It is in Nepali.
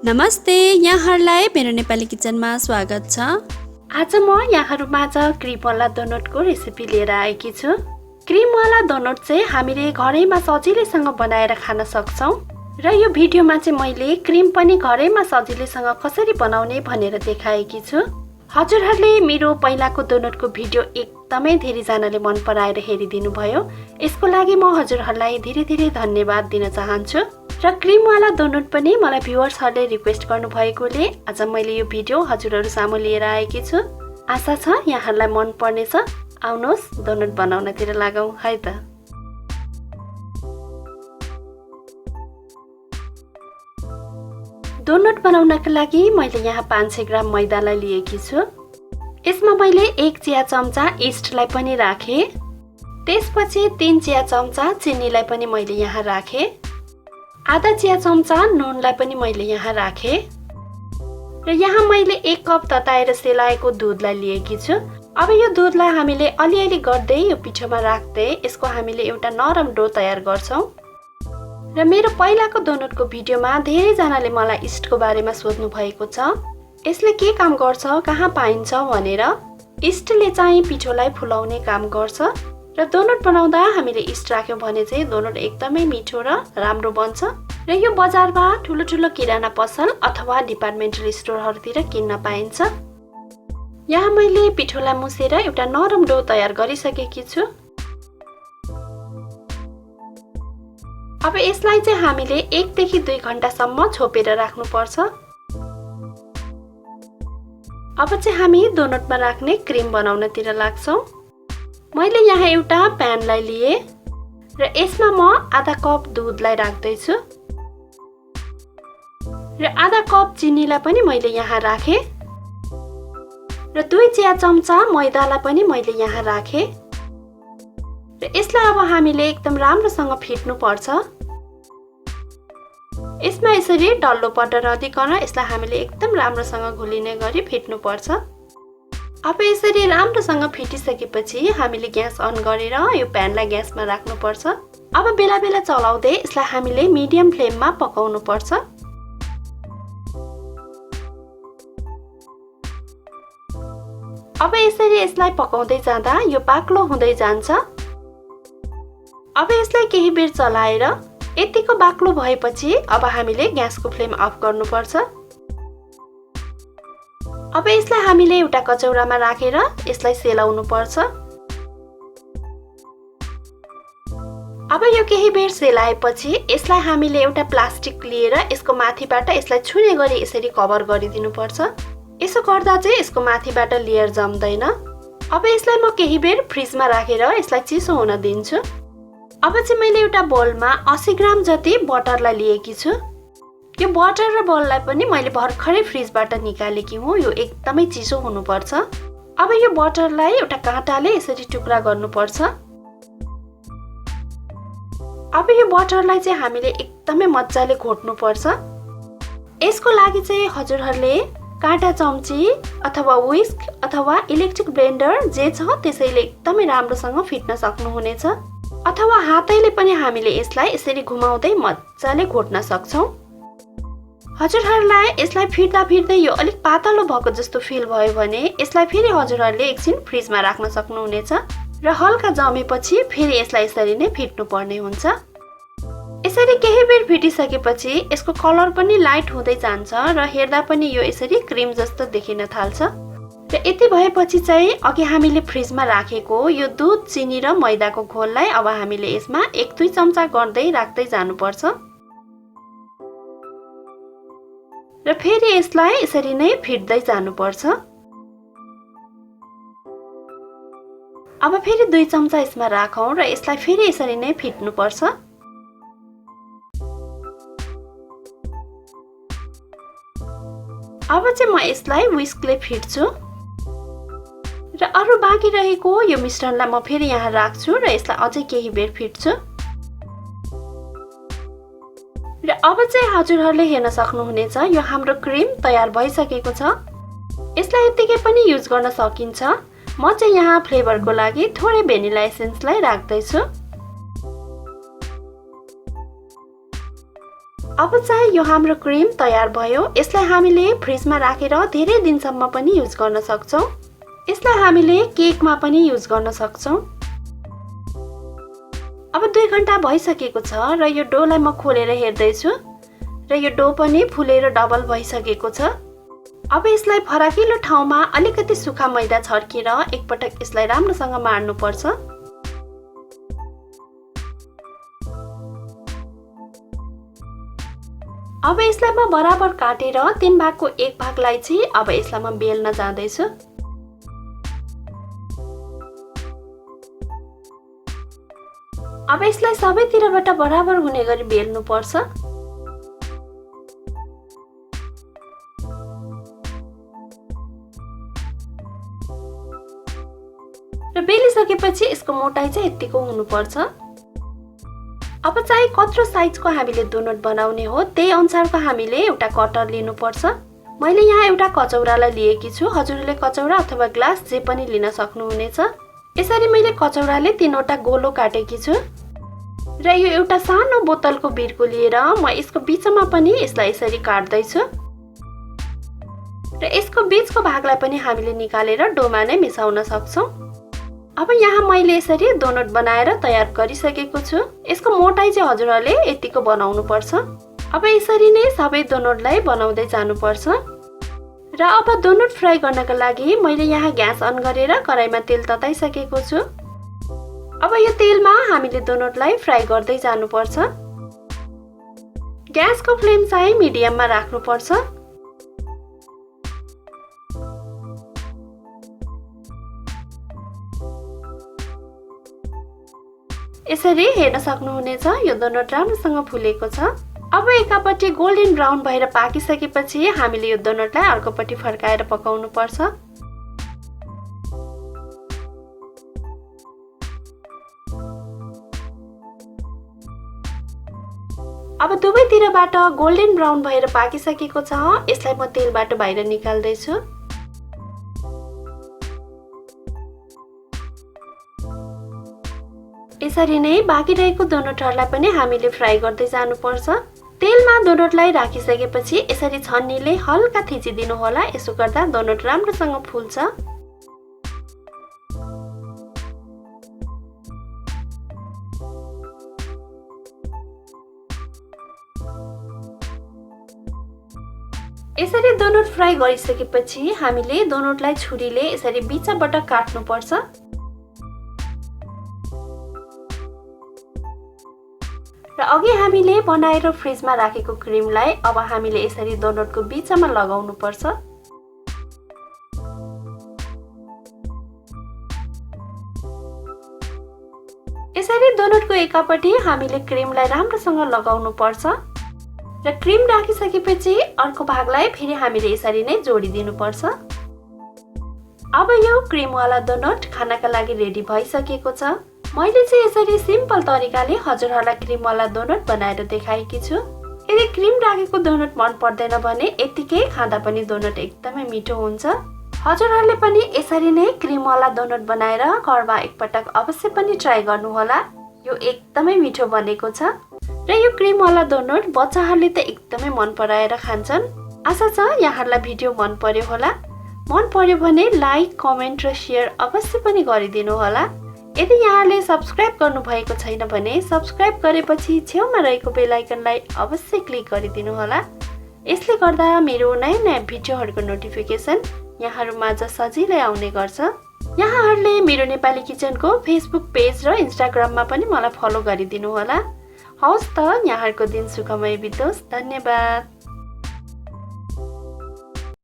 नमस्ते, यहाँहरूलाई मेरो नेपाली किचनमा स्वागत छ। आज म यहाँहरूमाझ क्रिमवाला डोनटको रेसिपी लिएर आएकी छु। क्रिमवाला डोनट चाहिँ हामीले घरैमा सजिलैसँग बनाएर खान सक्छौँ र यो भिडियोमा चाहिँ मैले क्रिम पनि घरैमा सजिलैसँग कसरी बनाउने भनेर देखाएकी छु। हजुरहरूले मेरो पहिलाको डोनटको भिडियो एकदमै धेरैजनाले मन पराएर हेरिदिनु भयो। यसको लागि म हजुरहरूलाई धेरै धन्यवाद दिन चाहन्छु। र क्रिमवाला डोनट पनि मलाई भ्युअर्सहरूले रिक्वेस्ट गर्नुभएकोले आज मैले यो भिडियो हजुरहरू सामु लिएर आएकी छु। आशा छ यहाँहरूलाई मन पर्नेछ। आउनुहोस् डोनट बनाउनतिर लागौँ है त। डोनट बनाउनका लागि मैले यहाँ 500 ग्राम मैदालाई लिएकी छु। यसमा मैले 1 चिया चम्चा इस्टलाई पनि राखेँ। त्यसपछि 3 चिया चम्चा चिनीलाई पनि मैले यहाँ राखेँ। आधा चिया चम्चा नुनलाई पनि मैले यहाँ राखेँ। र यहाँ मैले 1 कप तताएर सेलाएको दुधलाई लिएकी छु। अब यो दुधलाई हामीले अलिअलि गर्दै यो पिठोमा राख्दै यसको हामीले एउटा नरम डो तयार गर्छौँ। र मेरो पहिलाको डोनटको भिडियोमा धेरैजनाले मलाई इस्टको बारेमा सोध्नु भएको छ। यसले के काम गर्छ, कहाँ पाइन्छ भनेर। इस्टले चाहिँ पिठोलाई फुलाउने काम गर्छ र डोनट बनाउँदा हामीले इस्ट राख्यौँ भने चाहिँ डोनट एकदमै मिठो र राम्रो बन्छ। र यो बजारमा ठुलो किराना पसल अथवा डिपार्टमेन्टल स्टोरहरूतिर किन्न पाइन्छ। यहाँ मैले पिठोलाई मुसेर एउटा नरम डो तयार गरिसकेकी छु। अब यसलाई चाहिँ हामीले 1 देखि 2 घण्टासम्म छोपेर राख्नुपर्छ। अब चाहिँ हामी डोनटमा राख्ने क्रिम बनाउनतिर लाग्छौँ। मैले यहाँ एउटा प्यानलाई लिए र यसमा म आधा कप दुधलाई राख्दैछु र आधा कप चिनीलाई पनि मैले यहाँ राखेँ र 2 चिया चम्चा मैदालाई पनि मैले यहाँ राखेँ र यसलाई अब हामीले एकदम राम्रोसँग फिट्नु पर्छ। यसमा यसरी डल्लो पटर नदिकन यसलाई हामीले एकदम राम्रोसँग घुलिने गरी फिट्नु पर्छ। अब यसरी राम्रोसँग फिटिसकेपछि हामीले ग्यास अन गरेर यो प्यानलाई ग्यासमा राख्नुपर्छ। अब बेला बेला चलाउँदै यसलाई हामीले मिडियम फ्लेममा पकाउनु पर्छ। अब यसरी यसलाई पकाउँदै जाँदा यो बाक्लो हुँदै जान्छ। अब यसलाई केही बेर चलाएर यतिको बाक्लो भएपछि अब हामीले ग्यासको फ्लेम अफ गर्नुपर्छ। अब यसलाई हामीले एउटा कचौरामा राखेर यसलाई सेलाउनु पर्छ। अब यो केही बेर सेलाएपछि यसलाई हामीले एउटा प्लास्टिक लिएर यसको माथिबाट यसलाई छुने गरी यसरी कभर गरिदिनु पर्छ। यसो गर्दा चाहिँ यसको माथिबाट लेयर जम्दैन। अब यसलाई म केही बेर फ्रिजमा राखेर यसलाई चिसो हुन दिन्छु। अब चाहिँ मैले एउटा बोलमा 80 ग्राम जति बटरलाई लिएकी छु। यो बटर र बललाई पनि मैले भर्खरै फ्रिजबाट निकालेकी हुँ। यो एकदमै चिसो हुनुपर्छ। अब यो बटरलाई एउटा काँटाले यसरी टुक्रा गर्नुपर्छ। अब यो बटरलाई चाहिँ हामीले एकदमै मजाले घोट्नुपर्छ। यसको लागि चाहिँ हजुरहरूले काँटा चम्ची अथवा विस्क अथवा इलेक्ट्रिक ब्लेन्डर जे छ त्यसैले एकदमै राम्रोसँग फिट्न सक्नुहुनेछ। अथवा हातैले पनि हामीले यसलाई यसरी घुमाउँदै मजाले घोट्न सक्छौँ। हजुरहरूलाई यसलाई फिट्दै यो अलिक पातलो भएको जस्तो फिल भयो भने यसलाई फेरि हजुरहरूले एकछिन फ्रिजमा राख्न सक्नुहुनेछ र हल्का जमेपछि फेरि यसलाई यसरी नै फिट्नु पर्ने हुन्छ। यसरी केही बेर फिटिसकेपछि यसको कलर पनि लाइट हुँदै जान्छ र हेर्दा पनि यो यसरी क्रिम जस्तो देखिन थाल्छ। र यति भएपछि चाहिँ अघि हामीले फ्रिजमा राखेको यो दुध, चिनी र मैदाको घोललाई अब हामीले यसमा 1-2 चम्चा गर्दै राख्दै जानुपर्छ र फेरि यसलाई यसरी नै फिट्दै जानुपर्छ। अब फेरि 2 चम्चा यसमा राखौँ र यसलाई फेरि यसरी नै फिट्नुपर्छ। अब चाहिँ म यसलाई विस्कले फिट्छु र अरू बाँकी रहेको यो मिश्रणलाई म फेरि यहाँ राख्छु र यसलाई अझै केही बेर फिट्छु। र अब चाहिँ हजुरहरूले हेर्न सक्नुहुनेछ यो हाम्रो क्रिम तयार भइसकेको छ। यसलाई यतिकै पनि युज गर्न सकिन्छ। म चाहिँ यहाँ फ्लेभरको लागि थोरै भेनिला एसेन्सलाई राख्दैछु। अब चाहिँ यो हाम्रो क्रिम तयार भयो। यसलाई हामीले फ्रिजमा राखेर धेरै दिनसम्म पनि युज गर्न सक्छौं। यसलाई हामीले केकमा पनि युज गर्न सक्छौं। अब 2 घण्टा भइसकेको छ र यो डोलाई म खोलेर हेर्दै छु र यो डो पनि फुलेर डबल भइसकेको छ। अब यसलाई फराकिलो ठाउँमा अलिकति सुखा मैदा छर्केर एकपटक यसलाई राम्रोसँग मार्नु पर्छ। अब यसलाई म बराबर काटेर 3 भागको 1 भागलाई चाहिँ अब यसलाई म बेल्न जाँदै छु। अब यसलाई सबैतिरबाट बराबर हुने गरी बेल्नु पर्छ। र बेलिसकेपछि यसको मोटाइ चाहिँ यतिको हुनुपर्छ। अब चाहिँ कत्रो साइजको हामीले डोनट बनाउने हो त्यही अनुसारको हामीले एउटा कटर लिनुपर्छ। मैले यहाँ एउटा कचौरालाई लिएकी छु। हजुरले कचौरा अथवा ग्लास जे पनि लिन सक्नुहुनेछ। यसरी मैले कचौराले 3वटा गोलो काटेकी छु र यो एउटा सानो बोतलको बिर्को लिएर म यसको बीचमा पनि यसलाई यसरी काट्दै छु र यसको बीचको भागलाई पनि हामीले निकालेर डोमा नै मिसाउन सक्छौं। अब यहाँ मैले यसरी डोनट बनाएर तयार गरिसकेको छु। यसको मोटाइ चाहिँ हजुरहरूले यतिको बनाउनु पर्छ। अब यसरी नै सबै डोनटलाई बनाउँदै जानुपर्छ। र अब डोनट फ्राई गर्नका लागि मैले यहाँ ग्यास अन गरेर कराईमा तेल तताइसकेको छु। अब यो तेलमा हामीले डोनटलाई फ्राई गर्दै जानुपर्छ। ग्यासको फ्लेम चाहिँ मिडियममा राख्नुपर्छ। यसरी हेर्न सक्नुहुनेछ यो डोनट राम्रोसँग फुलेको छ। अब एकापट्टि गोल्डन ब्राउन भएर पाकिसकेपछि हामीले यो डोनटलाई अर्कोपट्टि फर्काएर पकाउनु पर्छ। अब दुवैतिरबाट गोल्डन ब्राउन भएर पाकिसकेको छ। यसलाई म तेलबाट बाहिर निकाल्दै छु। यसरी नै बाँकी रहेको डोनटहरूलाई पनि हामीले फ्राई गर्दै जानुपर्छ। तेलमा डोनटलाई राखिसकेपछि यसरी छन्नीले हल्का थिचिदिनु होला। यसो गर्दा डोनट राम्रोसँग फुल्छ। यसरी डोनट फ्राई गरिसकेपछि हामीले डोनटलाई छुरीले यसरी बीचबाट काट्नु पर्छ। र अघि हामीले बनाएर फ्रिजमा राखेको क्रिमलाई अब हामीले यसरी डोनटको बीचमा लगाउनु पर्छ। यसरी डोनटको एकापट्टि हामीले क्रिमलाई राम्रोसँग लगाउनु पर्छ र क्रिम राखिसकेपछि अर्को भागलाई फेरि हामीले यसरी नै जोडिदिनु पर्छ। अब यो क्रिमवाला डोनट खानका लागि रेडी भइसकेको छ। मैले चाहिँ यसरी सिम्पल तरिकाले हजुरहरूलाई क्रिमवाला डोनट बनाएर देखाएकी छु। यदि क्रिम राखेको डोनट मन पर्दैन भने यतिकै खाँदा पनि डोनट एकदमै मिठो हुन्छ। हजुरहरूले पनि यसरी नै क्रिमवाला डोनट बनाएर घरमा एकपटक अवश्य पनि ट्राई गर्नुहोला। यो एकदमै मिठो बनेको छ र यो क्रिमवाला डोनट बच्चाहरूले त एकदमै मन पराएर खान्छन्। आशा छ यहाँहरूलाई भिडियो मन पर्यो होला। मन पर्यो भने लाइक, कमेन्ट र शेयर अवश्य पनि गरिदिनु होला। यदि यहाँले सब्स्क्राइब गर्नुभएको छैन भने सब्स्क्राइब गरेपछि छेउमा रहेको बेल आइकनलाई अवश्य क्लिक गरिदिनु होला। यसले गर्दा मेरो नयाँ नयाँ भिडियोहरूको नोटिफिकेसन यहाँहरूमाझ सजिलै आउने गर्छ। यहाँहरूले मेरो नेपाली किचनको फेसबुक पेज र इन्स्टाग्राममा पनि मलाई फलो गरिदिनु होला। हवस् त, यहाँहरूको दिन सुखमय बितोस्। धन्यवाद।